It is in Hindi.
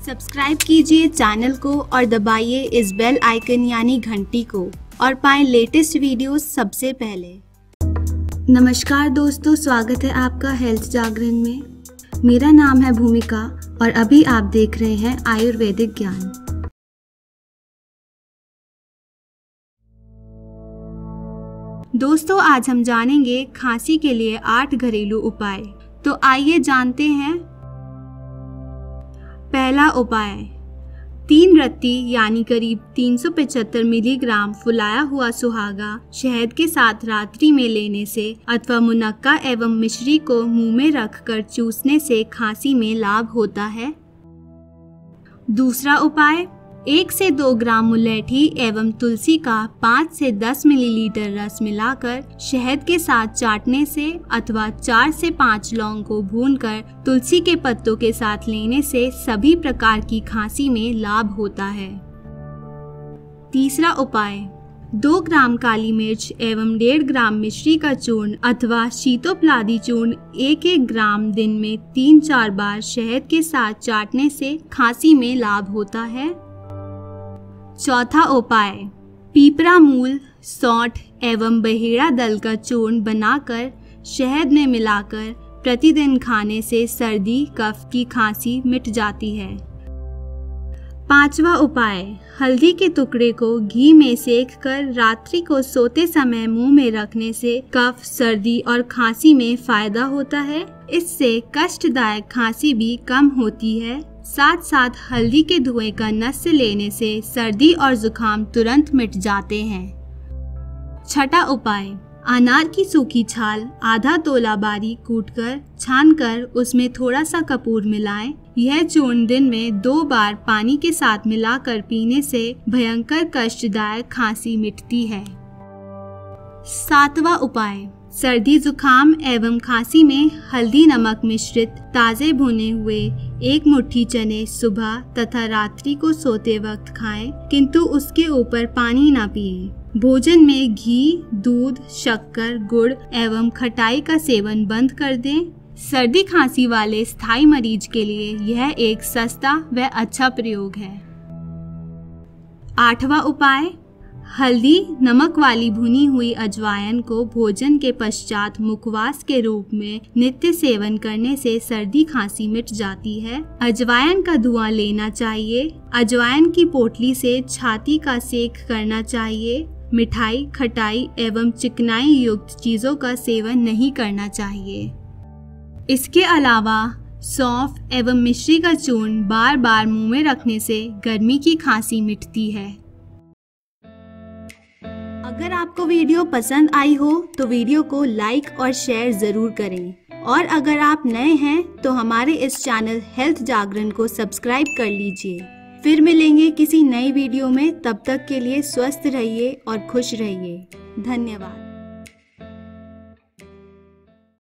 सब्सक्राइब कीजिए चैनल को और दबाइए इस बेल आइकन यानी घंटी को और पाएं लेटेस्ट वीडियोस सबसे पहले। नमस्कार दोस्तों, स्वागत है आपका हेल्थ जागरण में। मेरा नाम है भूमिका और अभी आप देख रहे हैं आयुर्वेदिक ज्ञान। दोस्तों, आज हम जानेंगे खांसी के लिए 8 घरेलू उपाय। तो आइए जानते हैं। पहला उपाय, 3 रत्ती यानी करीब 375 मिलीग्राम फुलाया हुआ सुहागा शहद के साथ रात्रि में लेने से अथवा मुनक्का एवं मिश्री को मुंह में रखकर चूसने से खांसी में लाभ होता है। दूसरा उपाय, 1 से 2 ग्राम मुलैठी एवं तुलसी का 5 से 10 मिलीलीटर रस मिलाकर शहद के साथ चाटने से अथवा 4 से 5 लौंग को भूनकर तुलसी के पत्तों के साथ लेने से सभी प्रकार की खांसी में लाभ होता है। तीसरा उपाय, 2 ग्राम काली मिर्च एवं 1.5 ग्राम मिश्री का चूर्ण अथवा शीतोपलादी चूर्ण 1-1 ग्राम दिन में 3-4 बार शहद के साथ चाटने से खांसी में लाभ होता है। चौथा उपाय, पीपरा मूल, सौंठ एवं बहेड़ा दल का चूर्ण बनाकर शहद में मिलाकर प्रतिदिन खाने से सर्दी कफ की खांसी मिट जाती है। पांचवा उपाय, हल्दी के टुकड़े को घी में सेककर रात्रि को सोते समय मुंह में रखने से कफ, सर्दी और खांसी में फायदा होता है। इससे कष्टदायक खांसी भी कम होती है। साथ साथ हल्दी के धुएं का नस लेने से सर्दी और जुकाम तुरंत मिट जाते हैं। छठा उपाय, अनार की सूखी छाल आधा तोला बारीक कूटकर छानकर उसमें थोड़ा सा कपूर मिलाएं। यह चूर्ण दिन में 2 बार पानी के साथ मिलाकर पीने से भयंकर कष्टदायक खांसी मिटती है। 7वां उपाय, सर्दी जुकाम एवं खांसी में हल्दी नमक मिश्रित ताजे भुने हुए 1 मुट्ठी चने सुबह तथा रात्रि को सोते वक्त खाएं, किंतु उसके ऊपर पानी ना पिएं। भोजन में घी, दूध, शक्कर, गुड़ एवं खटाई का सेवन बंद कर दें। सर्दी खांसी वाले स्थायी मरीज के लिए यह एक सस्ता व अच्छा प्रयोग है। 8वां उपाय, हल्दी नमक वाली भुनी हुई अजवाइन को भोजन के पश्चात मुखवास के रूप में नित्य सेवन करने से सर्दी खांसी मिट जाती है। अजवाइन का धुआं लेना चाहिए। अजवाइन की पोटली से छाती का सेक करना चाहिए। मिठाई, खटाई एवं चिकनाई युक्त चीजों का सेवन नहीं करना चाहिए। इसके अलावा सौंफ एवं मिश्री का चूर्ण बार बार मुंह में रखने से गर्मी की खांसी मिटती है। अगर आपको वीडियो पसंद आई हो तो वीडियो को लाइक और शेयर ज़रूर करें और अगर आप नए हैं तो हमारे इस चैनल हेल्थ जागरण को सब्सक्राइब कर लीजिए। फिर मिलेंगे किसी नई वीडियो में, तब तक के लिए स्वस्थ रहिए और खुश रहिए। धन्यवाद।